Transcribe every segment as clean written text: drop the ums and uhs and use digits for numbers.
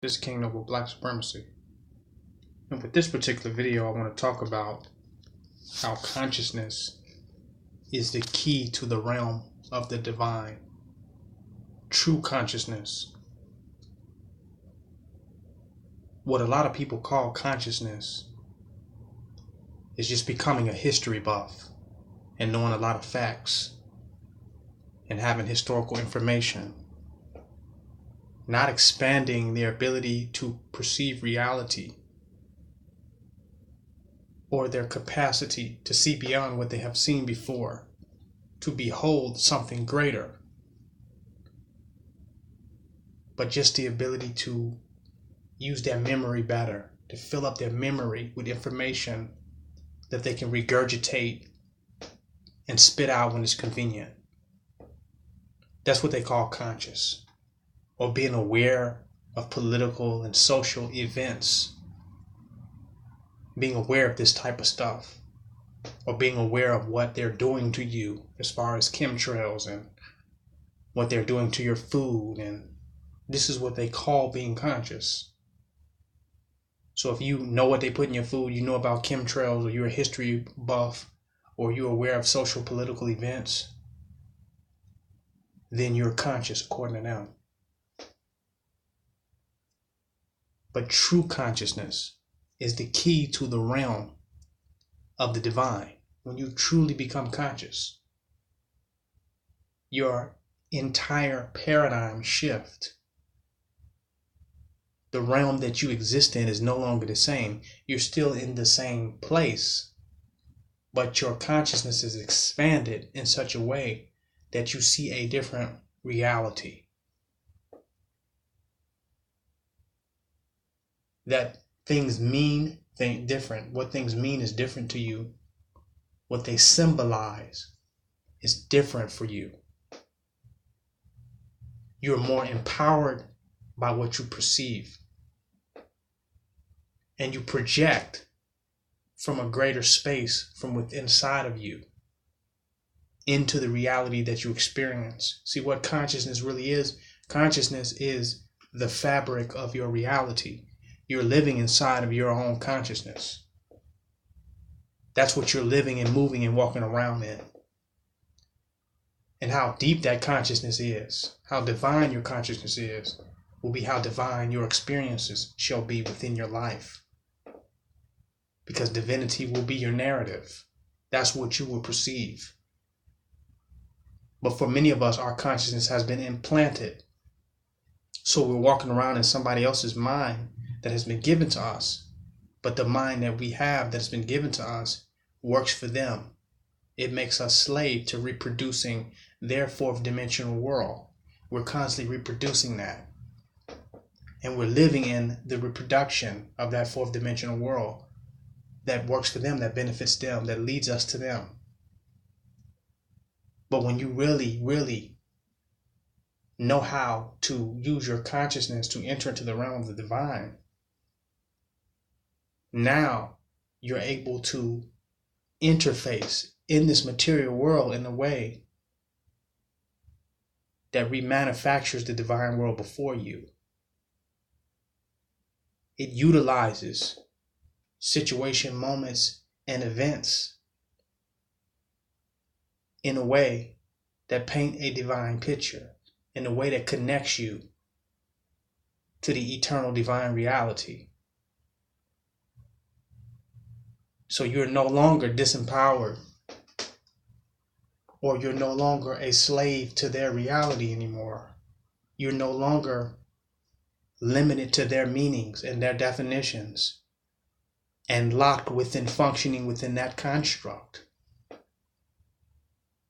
This is KingNoble Black Supremacy. And with this particular video, I want to talk about how consciousness is the key to the realm of the divine. True consciousness. What a lot of people call consciousness is just becoming a history buff and knowing a lot of facts and having historical information, not expanding their ability to perceive reality or their capacity to see beyond what they have seen before, to behold something greater, but just the ability to use their memory better, to fill up their memory with information that they can regurgitate and spit out when it's convenient. That's what they call conscious, or being aware of political and social events, being aware of this type of stuff, or being aware of what they're doing to you as far as chemtrails and what they're doing to your food. And this is what they call being conscious. So if you know what they put in your food, you know about chemtrails, or you're a history buff, or you're aware of social political events, then you're conscious according to them. But true consciousness is the key to the realm of the divine. When you truly become conscious, your entire paradigm shift. The realm that you exist in is no longer the same. You're still in the same place, but your consciousness is expanded in such a way that you see a different reality. That things mean different. What things mean is different to you. What they symbolize is different for you. You're more empowered by what you perceive. And you project from a greater space from within inside of you into the reality that you experience. See what consciousness really is? Consciousness is the fabric of your reality. You're living inside of your own consciousness. That's what you're living and moving and walking around in. And how deep that consciousness is, how divine your consciousness is, will be how divine your experiences shall be within your life. Because divinity will be your narrative. That's what you will perceive. But for many of us, our consciousness has been implanted. So we're walking around in somebody else's mind that has been given to us. But the mind that we have that's been given to us works for them. It makes us slave to reproducing their fourth dimensional world. We're constantly reproducing that. And we're living in the reproduction of that fourth dimensional world that works for them, that benefits them, that leads us to them. But when you really, really know how to use your consciousness to enter into the realm of the divine, now you're able to interface in this material world in a way that remanufactures the divine world before you. It utilizes situation, moments, and events in a way that paint a divine picture, in a way that connects you to the eternal divine reality. So you're no longer disempowered, or you're no longer a slave to their reality anymore. You're no longer limited to their meanings and their definitions and locked within functioning within that construct.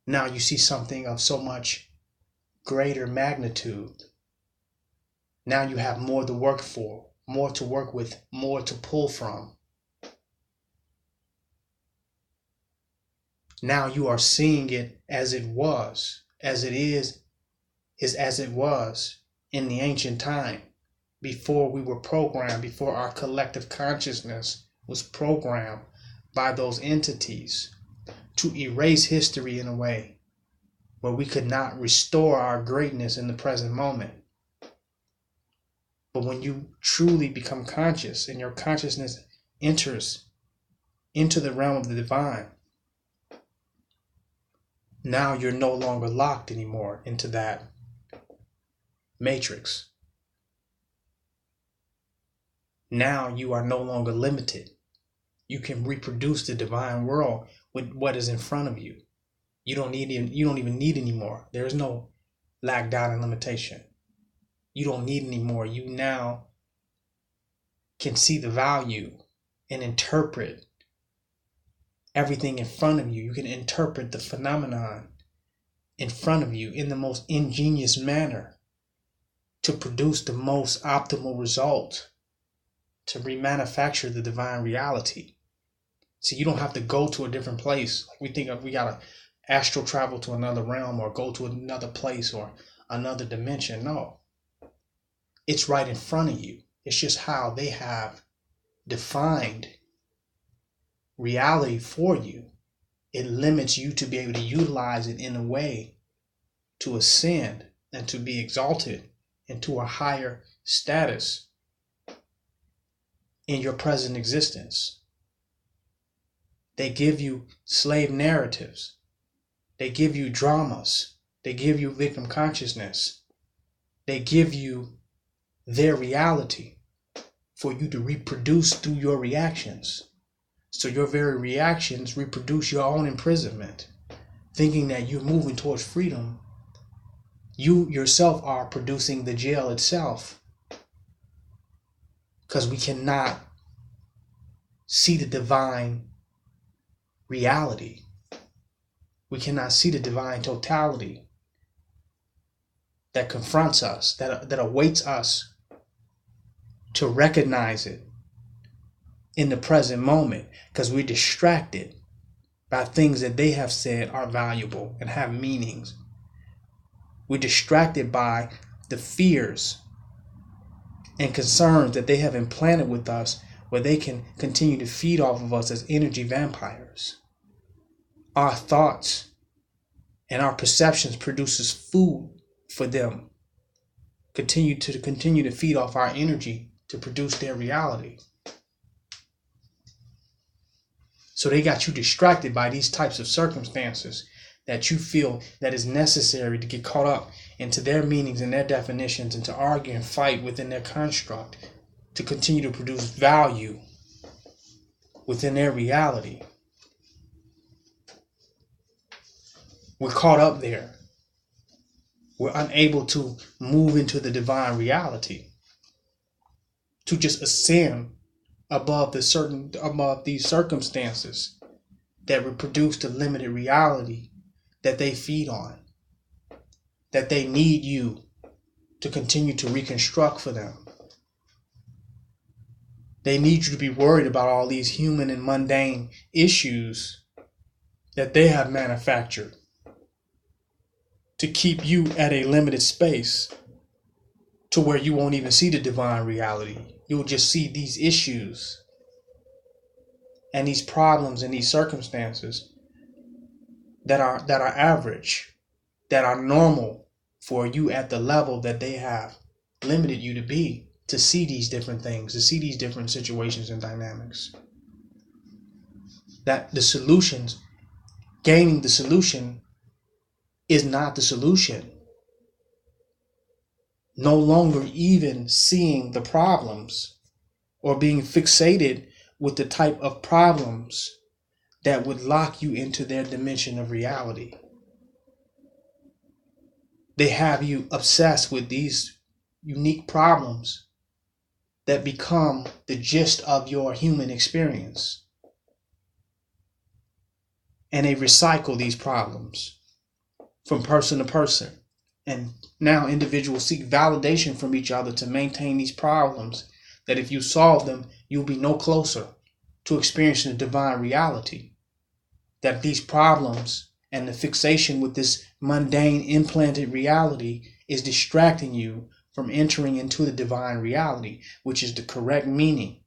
Now you see something of so much greater magnitude. Now you have more to work for, more to work with, more to pull from. Now you are seeing it as it was, as it is as it was in the ancient time, before we were programmed, before our collective consciousness was programmed by those entities to erase history in a way where we could not restore our greatness in the present moment. But when you truly become conscious and your consciousness enters into the realm of the divine, now you're no longer locked anymore into that matrix. Now you are no longer limited. You can reproduce the divine world with what is in front of you. You don't even need any more. There is no lack, doubt, and limitation. You don't need any more. You now can see the value and interpret everything in front of you. You can interpret the phenomenon in front of you in the most ingenious manner to produce the most optimal result, to remanufacture the divine reality. So you don't have to go to a different place. Like we think of, we gotta astral travel to another realm or go to another place or another dimension. No, it's right in front of you. It's just how they have defined reality for you. It limits you to be able to utilize it in a way to ascend and to be exalted into a higher status in your present existence. They give you slave narratives. They give you dramas. They give you victim consciousness. They give you their reality for you to reproduce through your reactions. So your very reactions reproduce your own imprisonment, thinking that you're moving towards freedom. You yourself are producing the jail itself, because we cannot see the divine reality. We cannot see the divine totality that confronts us, that awaits us to recognize it in the present moment, because we're distracted by things that they have said are valuable and have meanings. We're distracted by the fears and concerns that they have implanted with us, where they can continue to feed off of us as energy vampires. Our thoughts and our perceptions produces food for them. Continue to feed off our energy to produce their reality. So they got you distracted by these types of circumstances that you feel that is necessary to get caught up into their meanings and their definitions, and to argue and fight within their construct to continue to produce value within their reality. We're caught up there. We're unable to move into the divine reality, to just ascend above these circumstances that reproduce the limited reality that they feed on, that they need you to continue to reconstruct for them. They need you to be worried about all these human and mundane issues that they have manufactured to keep you at a limited space, to where you won't even see the divine reality. You'll just see these issues and these problems and these circumstances that are average, that are normal for you at the level that they have limited you to be, to see these different things, to see these different situations and dynamics. That the solutions, gaining the solution, is not the solution. No longer even seeing the problems or being fixated with the type of problems that would lock you into their dimension of reality. They have you obsessed with these unique problems that become the gist of your human experience. And they recycle these problems from person to person. And now individuals seek validation from each other to maintain these problems, that if you solve them, you'll be no closer to experiencing the divine reality. That these problems and the fixation with this mundane implanted reality is distracting you from entering into the divine reality, which is the correct meaning.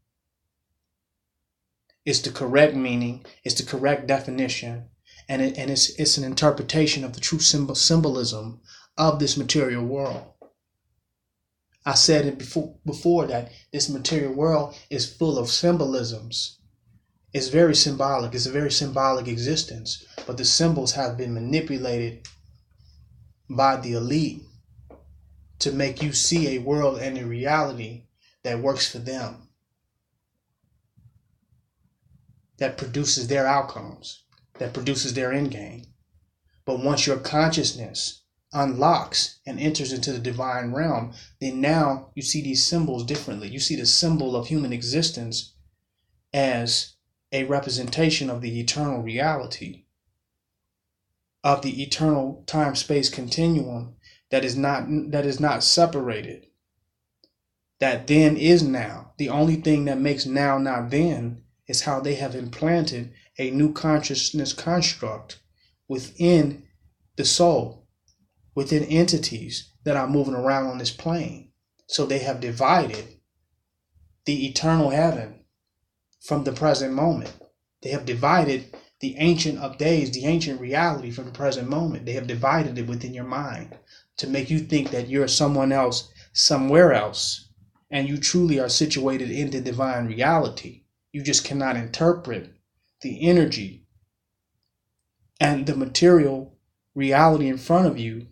It's the correct meaning, it's the correct definition, and it's an interpretation of the true symbolism of this material world. I said it before that this material world is full of symbolisms. It's very symbolic. It's a very symbolic existence. But the symbols have been manipulated by the elite to make you see a world and a reality that works for them, that produces their outcomes, that produces their end game. But once your consciousness unlocks and enters into the divine realm, then now you see these symbols differently. You see the symbol of human existence as a representation of the eternal reality, of the eternal time-space continuum that is not separated, that then is now. The only thing that makes now not then is how they have implanted a new consciousness construct within the soul, within entities that are moving around on this plane. So they have divided the eternal heaven from the present moment. They have divided the ancient of days, the ancient reality from the present moment. They have divided it within your mind to make you think that you're someone else, somewhere else, and you truly are situated in the divine reality. You just cannot interpret the energy and the material reality in front of you.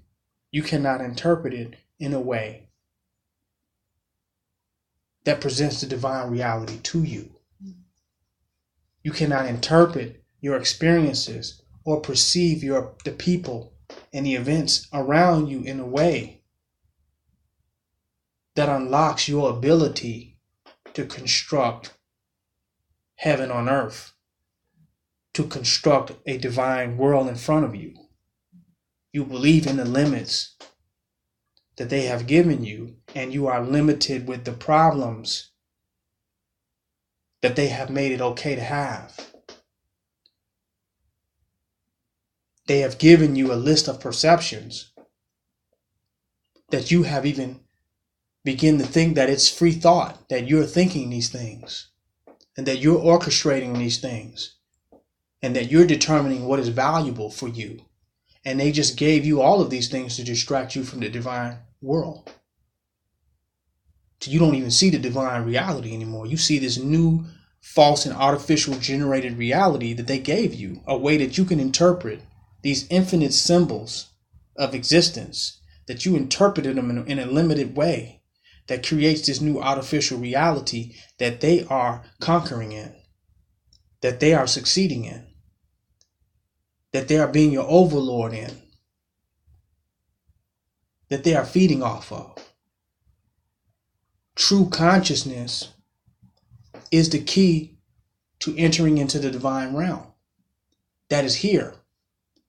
You cannot interpret it in a way that presents the divine reality to you. You cannot interpret your experiences or perceive the people and the events around you in a way that unlocks your ability to construct heaven on earth, to construct a divine world in front of you. You believe in the limits that they have given you, and you are limited with the problems that they have made it okay to have. They have given you a list of perceptions that you have even begin to think that it's free thought, that you're thinking these things, and that you're orchestrating these things, and that you're determining what is valuable for you. And they just gave you all of these things to distract you from the divine world. So you don't even see the divine reality anymore. You see this new false and artificial generated reality that they gave you, a way that you can interpret these infinite symbols of existence, that you interpreted them in a limited way, that creates this new artificial reality that they are conquering in, that they are succeeding in, that they are being your overlord in, that they are feeding off of. True consciousness is the key to entering into the divine realm. That is here.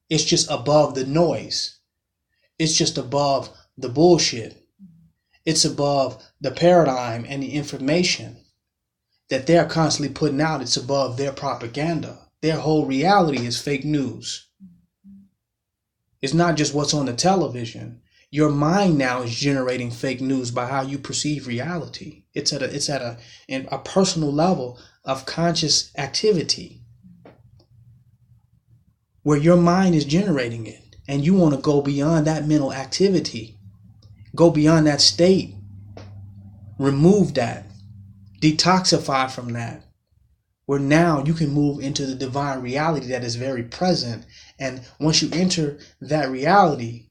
It's just above the noise. It's just above the bullshit. It's above the paradigm and the information that they're constantly putting out. It's above their propaganda. Their whole reality is fake news. It's not just what's on the television. Your mind now is generating fake news by how you perceive reality. It's at a personal level of conscious activity where your mind is generating it, and you want to go beyond that mental activity, go beyond that state, remove that, detoxify from that, where now you can move into the divine reality that is very present. And once you enter that reality,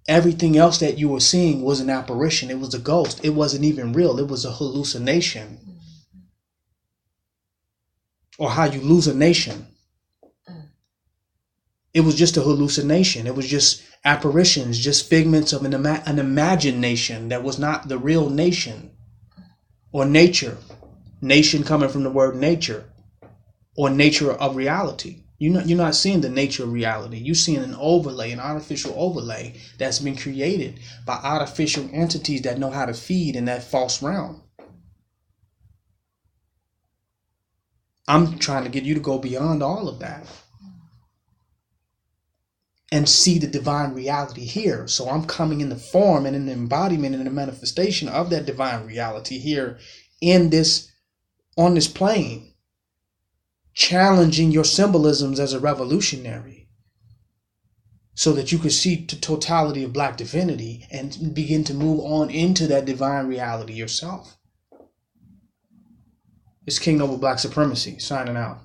everything else that you were seeing was an apparition. It was a ghost. It wasn't even real. It was a hallucination. Or how you lose a nation. It was just a hallucination. It was just apparitions, just figments of an imagination that was not the real nation or nature. Nation coming from the word nature, or nature of reality. You're not seeing the nature of reality. You're seeing an overlay, an artificial overlay that's been created by artificial entities that know how to feed in that false realm. I'm trying to get you to go beyond all of that and see the divine reality here. So I'm coming in the form and in the embodiment and the manifestation of that divine reality here on this plane, challenging your symbolisms as a revolutionary. so that you can see the totality of Black divinity and begin to move on into that divine reality yourself. It's King Noble Black Supremacy signing out.